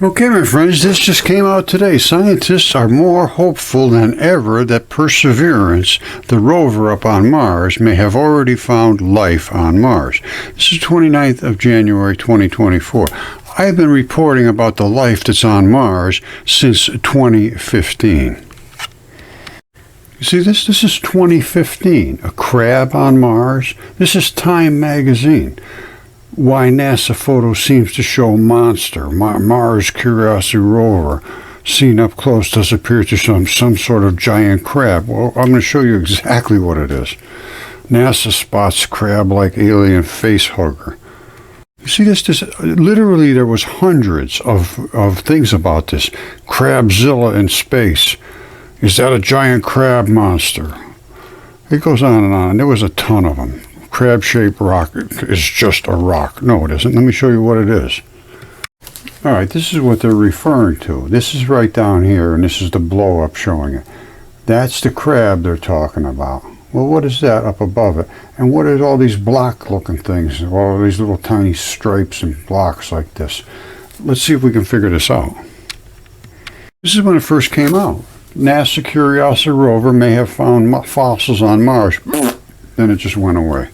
Okay, my friends, this just came out today. Scientists are more hopeful than ever that Perseverance, the rover up on Mars, may have already found life on Mars. This is 29th of January, 2024. I've been reporting about the life that's on Mars since 2015. You see this? This is 2015. A crab on Mars. This is Time magazine. Why NASA photo seems to show monster. Mars Curiosity rover seen up close does appear to some sort of giant crab. Well, I'm going to show you exactly what it is. NASA spots crab-like alien face hugger. You see this? Literally, there was hundreds of things about this. Crabzilla in space. Is that a giant crab monster? It goes on and on. There was a ton of them. Crab-shaped rock is just a rock. No, it isn't. Let me show you what it is. All right, this is what they're referring to. This is right down here, and this is the blow-up showing it. That's the crab they're talking about. Well, what is that up above it? And what are all these block-looking things? All these little tiny stripes and blocks like this. Let's see if we can figure this out. This is when it first came out. NASA Curiosity rover may have found fossils on Mars. Then it just went away.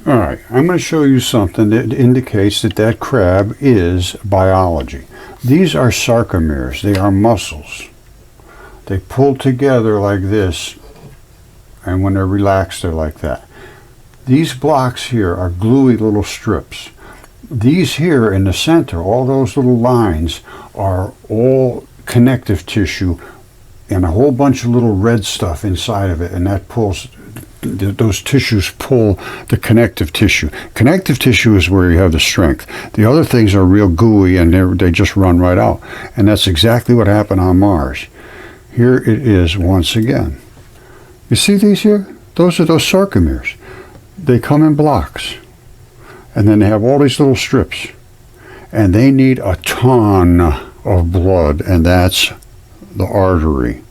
All right, I'm going to show you something that indicates that crab is biology. These are sarcomeres. They are muscles. They pull together like this, and when they're relaxed, they're like that. These blocks here are gluey little strips. These here in the center, all those little lines, are all connective tissue and a whole bunch of little red stuff inside of it, and that pulls, those tissues pull the connective tissue. Connective tissue is where you have the strength. The other things are real gooey, and they just run right out. And that's exactly what happened on Mars. Here it is once again. You see these here? Those are those sarcomeres. They come in blocks, and then they have all these little strips, and they need a ton of blood, and that's the artery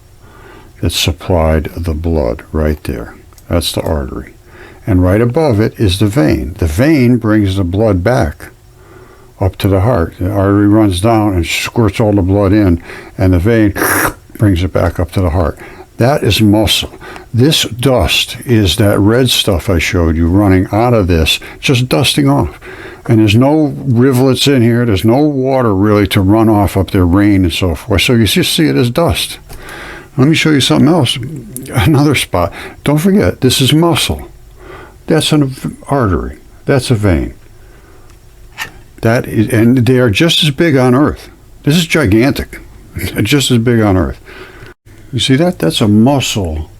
that supplied the blood right there. That's the artery. And right above it is the vein. The vein brings the blood back up to the heart. The artery runs down and squirts all the blood in, and the vein brings it back up to the heart. That is muscle. This dust is that red stuff I showed you running out of this, just dusting off. And there's no rivulets in here. There's no water really to run off up there, rain and so forth. So you just see it as dust. Let me show you something else. Another spot. Don't forget, this is muscle. That's an artery. That's a vein. That is, and they are just as big on Earth. This is gigantic. Just as big on Earth. You see that? That's a muscle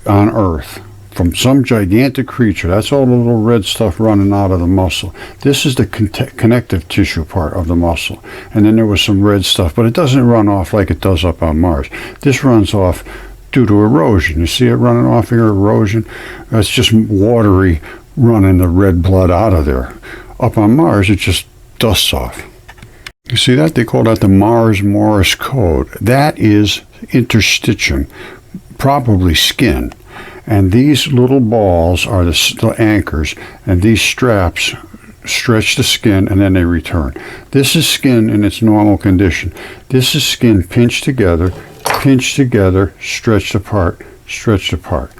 on Earth from some gigantic creature. That's all the little red stuff running out of the muscle. This is the connective tissue part of the muscle. And then there was some red stuff, but it doesn't run off like it does up on Mars. This runs off due to erosion. You see it running off here, erosion? That's just watery running the red blood out of there. Up on Mars, it just dusts off. You see that? They call that the Mars Morse code. That is interstitium, probably skin. And these little balls are the anchors, and these straps stretch the skin, and then they return. This is skin in its normal condition. This is skin pinched together, stretched apart, stretched apart.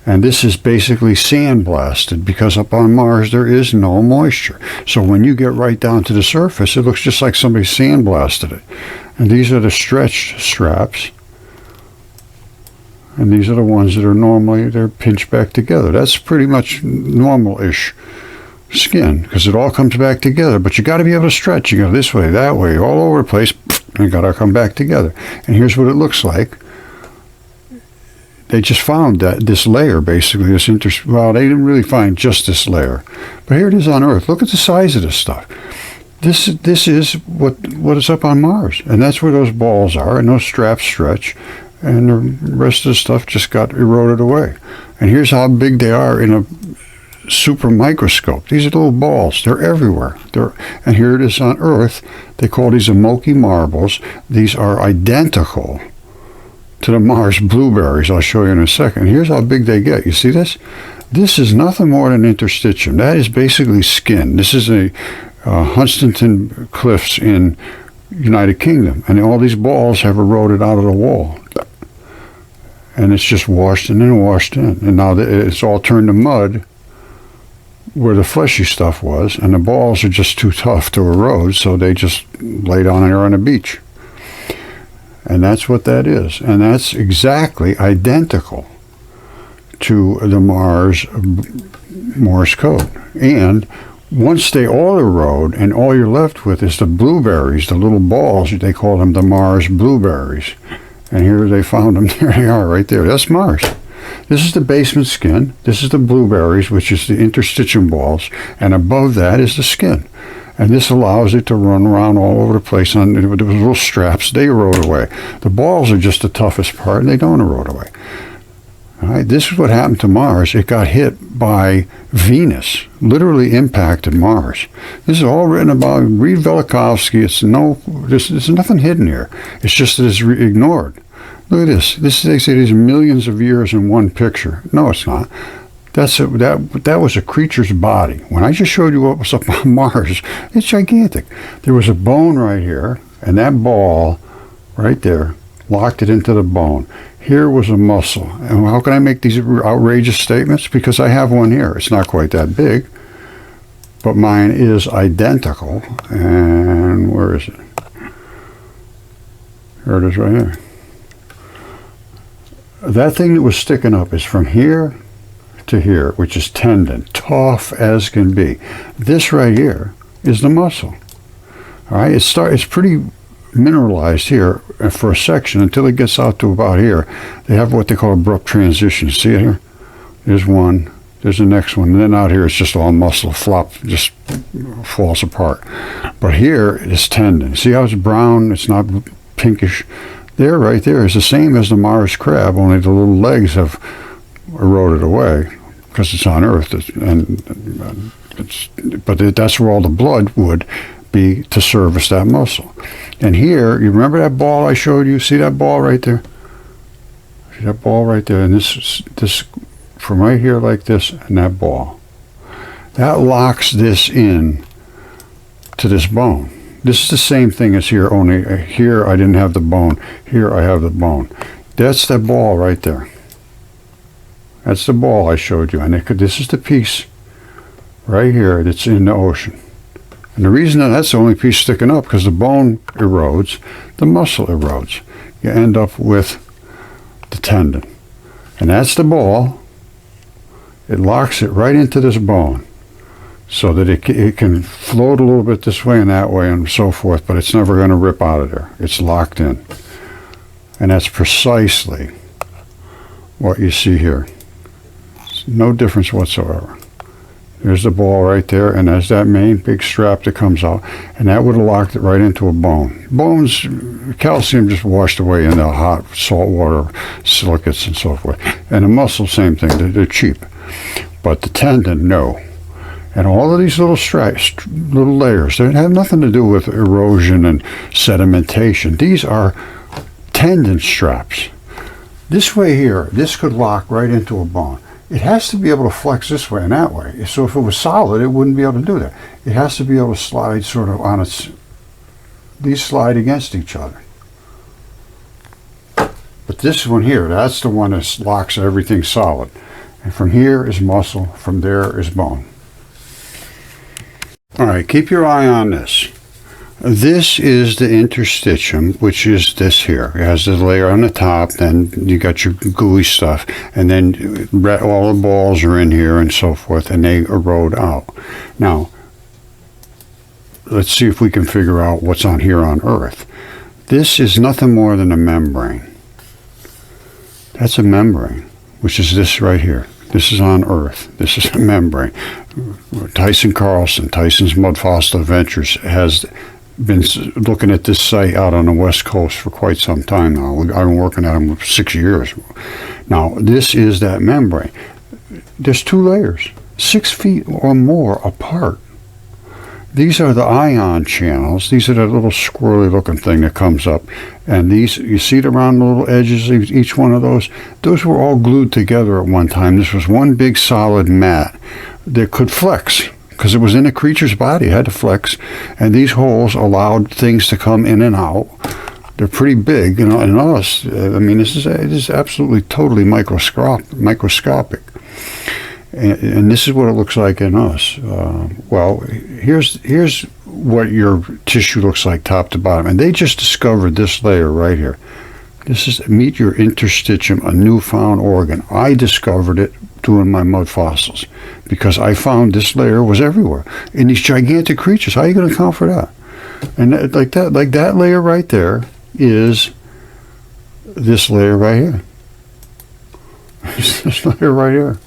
And this is basically sandblasted, because up on Mars there is no moisture. So when you get right down to the surface, it looks just like somebody sandblasted it. And these are the stretched straps. And these are the ones that are normally, they're pinched back together. That's pretty much normal-ish skin, because it all comes back together. But you got to be able to stretch. You go this way, that way, all over the place, and got to come back together. And here's what it looks like. They just found that this layer, basically, well, they didn't really find just this layer. But here it is on Earth. Look at the size of this stuff. This is what is up on Mars. And that's where those balls are, and those straps stretch. And the rest of the stuff just got eroded away. And here's how big they are in a super microscope. These are little balls. They're everywhere. And here it is on Earth. They call these Amoki marbles. These are identical to the Mars blueberries. I'll show you in a second. Here's how big they get. You see this? This is nothing more than interstitium. That is basically skin. This is a Hunstanton Cliffs in United Kingdom, and all these balls have eroded out of the wall, and it's just washed in and washed in, and now it's all turned to mud where the fleshy stuff was, and the balls are just too tough to erode, so they just lay down there on the beach. And that's what that is, and that's exactly identical to the Morse code. And once they all erode and all you're left with is the blueberries, the little balls, they call them the Mars blueberries. And here they found them. There they are right there. That's Mars. This is the basement skin. This is the blueberries, which is the interstitium balls. And above that is the skin. And this allows it to run around all over the place on with those little straps. They erode away. The balls are just the toughest part, and they don't erode away. All right, this is what happened to Mars. It got hit by Venus, literally impacted Mars. This is all written about. Read Velikovsky. There's nothing hidden here. It's just that it's ignored. Look at this. They say there's millions of years in one picture. No, it's not. That was a creature's body. When I just showed you what was up on Mars, it's gigantic. There was a bone right here, and that ball right there locked it into the bone. Here was a muscle. And how can I make these outrageous statements? Because I have one here. It's not quite that big, but mine is identical. And where is it? Here it is right here. That thing that was sticking up is from here to here, which is tendon, tough as can be. This right here is the muscle. All right, it's pretty mineralized here for a section until it gets out to about here. They have what they call abrupt transition. See it here? There's one. There's the next one. And then out here it's just all muscle, flop, just falls apart. But here is tendon. See how it's brown? It's not pinkish. There, right there, is the same as the Mars crab, only the little legs have eroded away because it's on Earth. But that's where all the blood would be to service that muscle. And here, you remember that ball I showed you? See that ball right there? See that ball right there? And this from right here like this, and that ball. That locks this in to this bone. This is the same thing as here, only here I didn't have the bone. Here I have the bone. That's the ball right there. That's the ball I showed you. And this is the piece right here that's in the ocean. And the reason that's the only piece sticking up, because the bone erodes, the muscle erodes. You end up with the tendon. And that's the ball. It locks it right into this bone so that it can float a little bit this way and that way and so forth, but it's never going to rip out of there. It's locked in. And that's precisely what you see here. It's no difference whatsoever. There's the ball right there, and there's that main big strap that comes out, and that would have locked it right into a bone. Bones, calcium just washed away in the hot salt water, silicates and so forth. And the muscle, same thing, they're cheap. But the tendon, no. And all of these little little layers, they have nothing to do with erosion and sedimentation. These are tendon straps. This way here, this could lock right into a bone. It has to be able to flex this way and that way. So if it was solid, it wouldn't be able to do that. It has to be able to slide sort of on its, these slide against each other. But this one here, that's the one that locks everything solid. And from here is muscle, from there is bone. All right, keep your eye on this. This is the interstitium, which is this here. It has the layer on the top, then you got your gooey stuff, and then all the balls are in here and so forth, and they erode out. Now, let's see if we can figure out what's on here on Earth. This is nothing more than a membrane. That's a membrane, which is this right here. This is on Earth. This is a membrane. Tyson Carlson, Tyson's Mudfossil Adventures, has been looking at this site out on the West Coast for quite some time now. I've been working at them for 6 years. Now, this is that membrane. There's two layers, 6 feet or more apart. These are the ion channels. These are the little squirrely looking thing that comes up. And these, you see it around the little edges, each one of those were all glued together at one time. This was one big solid mat that could flex because it was in a creature's body. It had to flex, and these holes allowed things to come in and out. They're pretty big, you know. In us, I mean, this is absolutely totally microscopic, and this is what it looks like in us. Well, here's what your tissue looks like top to bottom, and they just discovered this layer right here. This is meet your interstitium, a newfound organ. I discovered it doing my mud fossils because I found this layer was everywhere in these gigantic creatures. How are you going to account for that? And like that layer right there is this layer right here. This layer right here.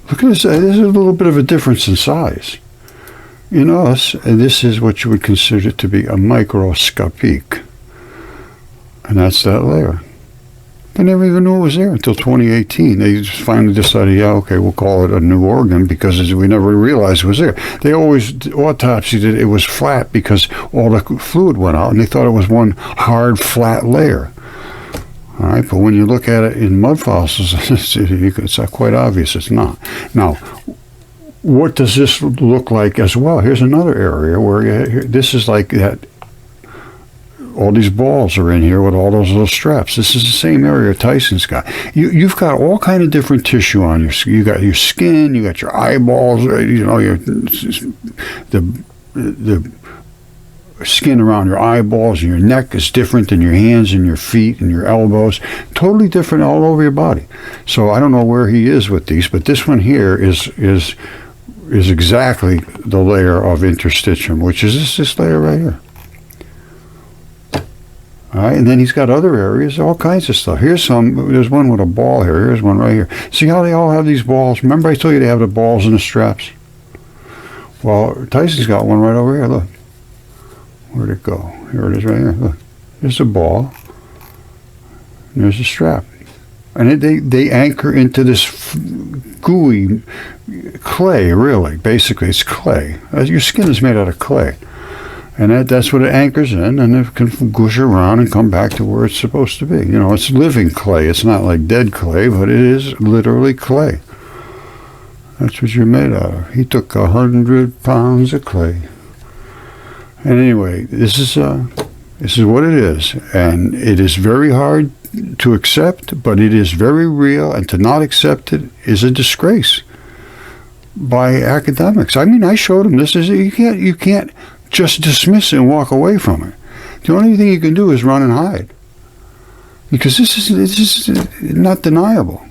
Look at this. There's a little bit of a difference in size. In us, this is what you would consider to be a microscopic. And that's that layer. They never even knew it was there until 2018. They just finally decided, yeah, okay, we'll call it a new organ because we never realized it was there. They always autopsied it. It was flat because all the fluid went out, and they thought it was one hard, flat layer. All right, but when you look at it in mud fossils, it's quite obvious it's not. Now, what does this look like as well? Here's another area where this is like that. All these balls are in here with all those little straps. This is the same area Tyson's got. You've got all kind of different tissue on your skin. You got your skin. You got your eyeballs. You know, the skin around your eyeballs and your neck is different than your hands and your feet and your elbows. Totally different all over your body. So I don't know where he is with these, but this one here is exactly the layer of interstitium, which is this layer right here. All right, and then he's got other areas, all kinds of stuff. There's one with a ball here. Here's one right here. See how they all have these balls? Remember I told you they have the balls and the straps? Well, Tyson's got one right over here. Look. Where'd it go? Here it is right here. Look. There's a ball. And there's a strap. And they anchor into this gooey clay, really. Basically, it's clay. Your skin is made out of clay. And that's what it anchors in, and it can goosh around and come back to where it's supposed to be. You know, it's living clay. It's not like dead clay, but it is literally clay. That's what you're made out of. He took 100 pounds of clay. And anyway, this is what it is, and it is very hard to accept, but it is very real, and to not accept it is a disgrace by academics. I mean, I showed them this. You can't just dismiss it and walk away from it. The only thing you can do is run and hide, because this is not deniable.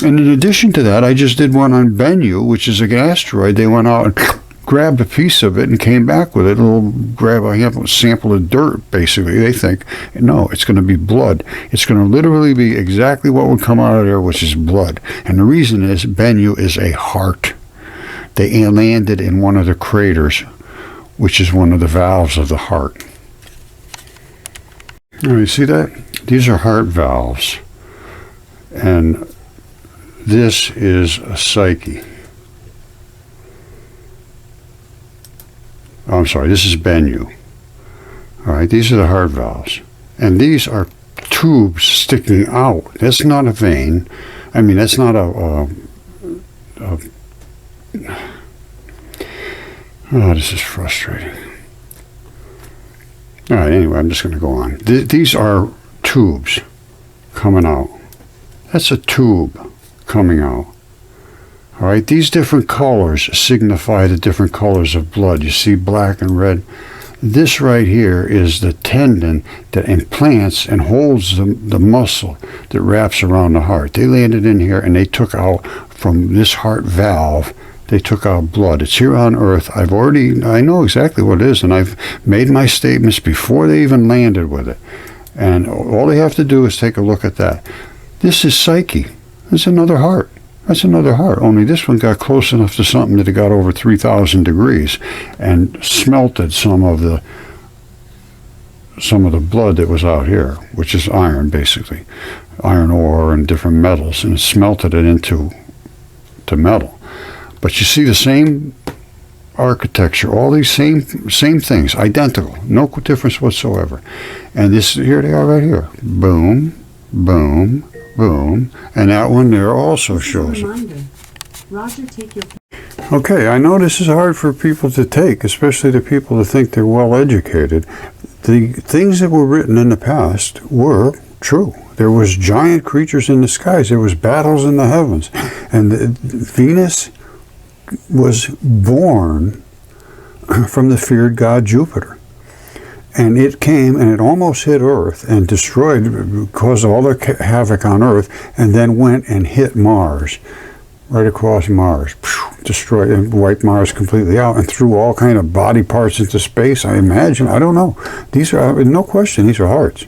And in addition to that, I just did one on Bennu, which is an asteroid. They went out and grabbed a piece of it and came back with it. A sample of dirt, basically. They think, no, it's going to be blood. It's going to literally be exactly what would come out of there, which is blood. And the reason is Bennu is a heart. They landed in one of the craters, which is one of the valves of the heart. All right, see that? These are heart valves. And this is a psyche. Oh, I'm sorry, this is Bennu. All right, these are the heart valves. And these are tubes sticking out. That's not a vein. I mean, that's not oh, this is frustrating. All right, anyway, I'm just going to go on. These are tubes coming out. That's a tube coming out. All right, these different colors signify the different colors of blood. You see black and red. This right here is the tendon that implants and holds the muscle that wraps around the heart. They landed in here and they took out from this heart valve, they took out blood. It's here on Earth. I know exactly what it is, and I've made my statements before they even landed with it. And all they have to do is take a look at that. This is psyche. That's another heart. That's another heart, only this one got close enough to something that it got over 3,000 degrees and smelted some of the blood that was out here, which is iron, basically. Iron ore and different metals, and it smelted it into metal. But you see the same architecture, all these same things, identical, no difference whatsoever. And here they are right here. Boom, boom, boom. And that one there also shows it. Roger, take your... Okay, I know this is hard for people to take, especially the people that think they're well educated. The things that were written in the past were true. There was giant creatures in the skies. There was battles in the heavens. And Venus was born from the feared god Jupiter. And it came and it almost hit Earth and destroyed, caused all the havoc on Earth, and then went and hit Mars, right across Mars. Destroyed and wiped Mars completely out and threw all kind of body parts into space, I imagine. I don't know. These are, no question, these are hearts.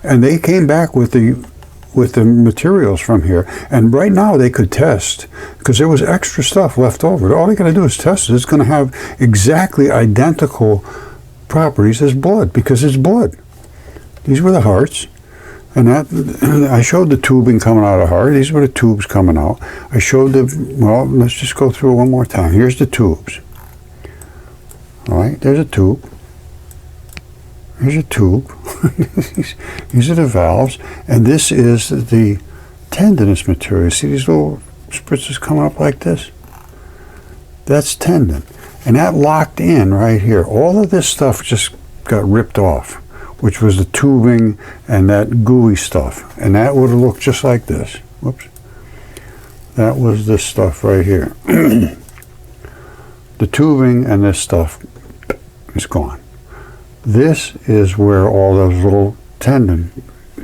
And they came back with the materials from here. And right now they could test, because there was extra stuff left over. All they got to do is test it. It's going to have exactly identical properties as blood, because it's blood. These were the hearts. And that, I showed the tubing coming out of the heart. These were the tubes coming out. I showed well, let's just go through it one more time. Here's the tubes. All right, there's a tube. Here's a tube. These are the valves. And this is the tendinous material. See these little spritzes coming up like this? That's tendon. And that locked in right here. All of this stuff just got ripped off, which was the tubing and that gooey stuff. And that would have looked just like this. Whoops. That was this stuff right here. The tubing and this stuff is gone. This is where all those little tendon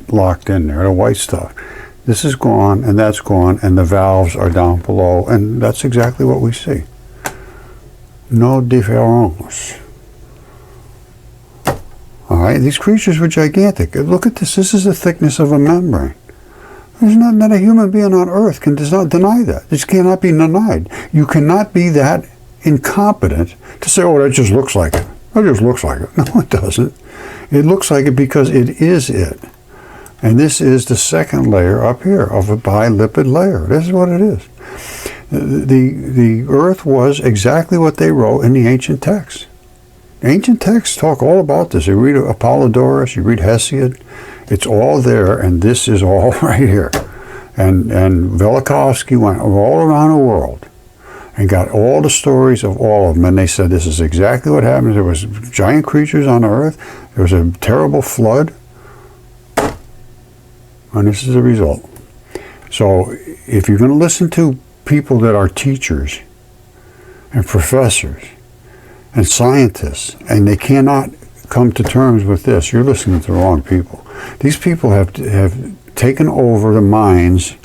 locked in there, the white stuff. This is gone and that's gone, and the valves are down below, and that's exactly what we see. No difference. All right, these creatures were gigantic. Look at this. This is the thickness of a membrane. There's not a human being on Earth does not deny that. This cannot be denied. You cannot be that incompetent to say, oh, that just looks like it. It just looks like it. No, it doesn't. It looks like it because it is it. And this is the second layer up here of a bilipid layer. This is what it is. The Earth was exactly what they wrote in the ancient texts. Ancient texts talk all about this. You read Apollodorus, you read Hesiod. It's all there, and this is all right here. And Velikovsky went all around the world and got all the stories of all of them, and they said this is exactly what happened. There was giant creatures on the Earth. There was a terrible flood, and this is the result. So if you're going to listen to people that are teachers and professors and scientists, and they cannot come to terms with this, you're listening to the wrong people. These people have taken over the minds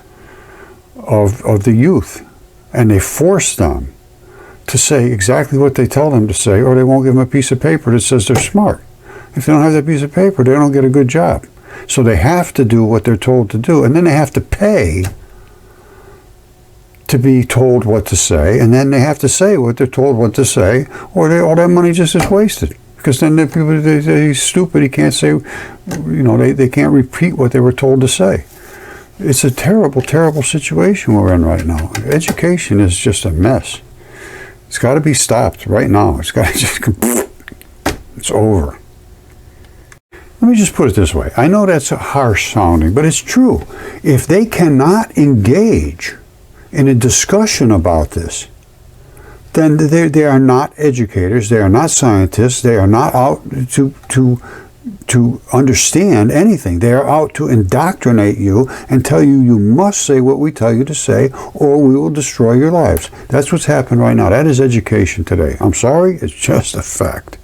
of the youth, and they force them to say exactly what they tell them to say, or they won't give them a piece of paper that says they're smart. If they don't have that piece of paper, they don't get a good job. So they have to do what they're told to do, and then they have to pay to be told what to say, and then they have to say what they're told what to say, or all that money just is wasted. Because then the people, he's stupid, he can't say, they can't repeat what they were told to say. It's a terrible, terrible situation we're in right now. Education is just a mess. It's got to be stopped right now. It's got to just, it's over. Let me just put it this way. I know that's harsh sounding, but it's true. If they cannot engage in a discussion about this, then they are not educators, they are not scientists, they are not out to understand anything. They are out to indoctrinate you and tell you you must say what we tell you to say, or we will destroy your lives. That's what's happened right now. That is education today. I'm sorry, it's just a fact.